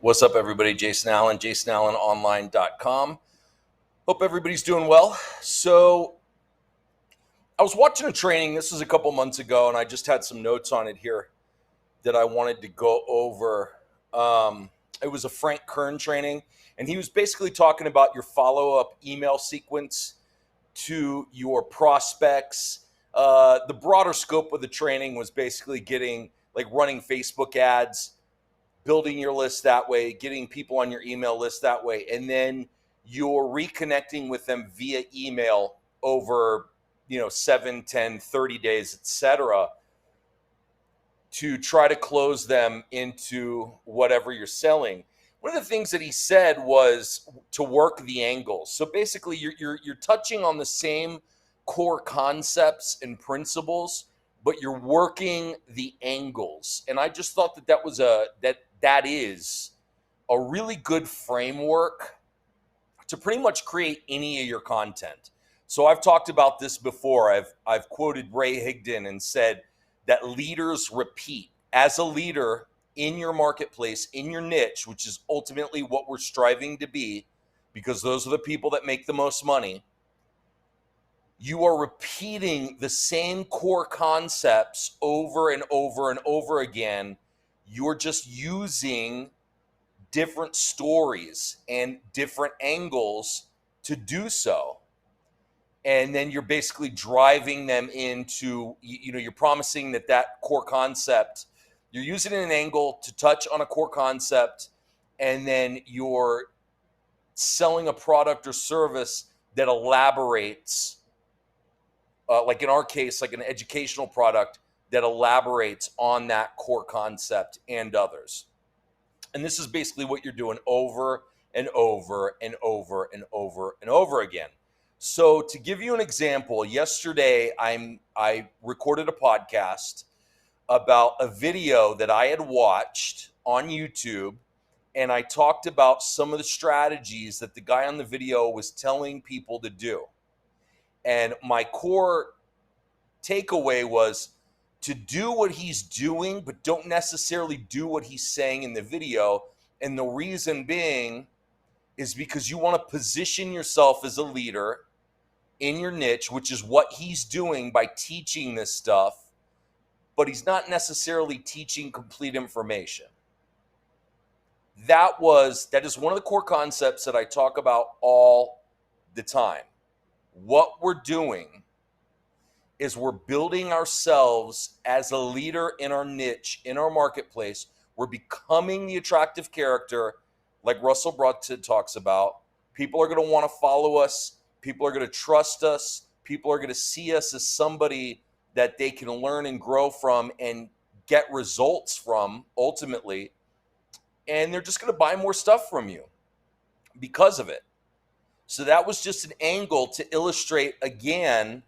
What's up, everybody? Jason Allen, jasonallenonline.com. Hope everybody's doing well. So I was watching a training. This was a couple months ago, and I just had some notes on it here that I wanted to go over. It was a Frank Kern training, and he was basically talking about your follow-up email sequence to your prospects. The broader scope of the training was basically running Facebook ads, building your list that way, getting people on your email list that way, and then you're reconnecting with them via email over 7, 10, 30 days, etc., to try to close them into whatever you're selling. One of the things that he said was to work the angles. So basically you're touching on the same core concepts and principles, but you're working the angles. And I just thought that is a really good framework to pretty much create any of your content. So I've talked about this before. I've quoted Ray Higdon and said that leaders repeat. As a leader in your marketplace, in your niche, which is ultimately what we're striving to be, because those are the people that make the most money, you are repeating the same core concepts over and over and over again. You're just using different stories and different angles to do so. And then you're basically driving them into, you're promising that core concept, you're using an angle to touch on a core concept, and then you're selling a product or service that elaborates, like in our case, like an educational product that elaborates on that core concept and others. And this is basically what you're doing over and over and over and over and over again. So to give you an example, yesterday I recorded a podcast about a video that I had watched on YouTube, and I talked about some of the strategies that the guy on the video was telling people to do. And my core takeaway was to do what he's doing, but don't necessarily do what he's saying in the video. And the reason being is because you want to position yourself as a leader in your niche, which is what he's doing by teaching this stuff, but he's not necessarily teaching complete information. That is one of the core concepts that I talk about all the time. What we're doing is we're building ourselves as a leader in our niche, in our marketplace. We're becoming the attractive character, like Russell Brunson talks about. People are going to want to follow us. People are going to trust us. People are going to see us as somebody that they can learn and grow from and get results from, ultimately. And they're just going to buy more stuff from you because of it. So that was just an angle to illustrate, again,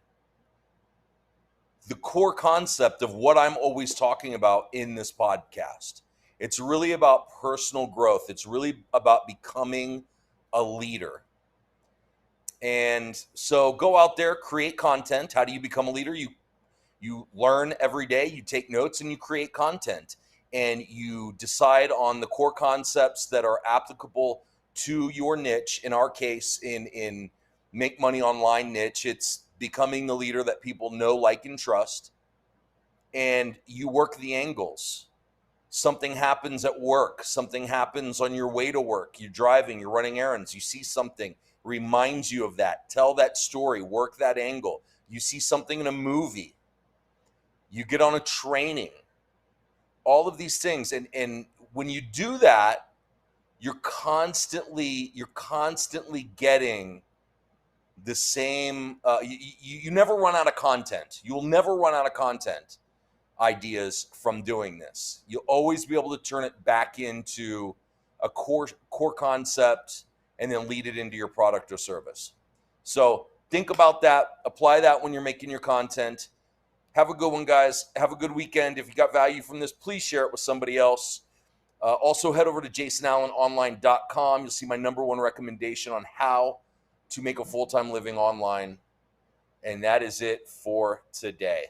the core concept of what I'm always talking about in this podcast. It's really about personal growth. It's really about becoming a leader. And so go out there, create content. How do you become a leader? You learn every day, you take notes, and you create content. And you decide on the core concepts that are applicable to your niche. In our case, in Make Money Online niche, it's becoming the leader that people know, like, and trust. And you work the angles. Something happens at work. Something happens on your way to work. You're driving, you're running errands. You see something, reminds you of that. Tell that story, work that angle. You see something in a movie. You get on a training. All of these things. And when you do that, you're constantly getting the same, you never run out of content. You'll never run out of content ideas from doing this. You'll always be able to turn it back into a core concept and then lead it into your product or service. So think about that. Apply that when you're making your content. Have a good one, guys. Have a good weekend. If you got value from this, please share it with somebody else. Also, head over to jasonallenonline.com. You'll see my #1 recommendation on how to make a full-time living online. And that is it for today.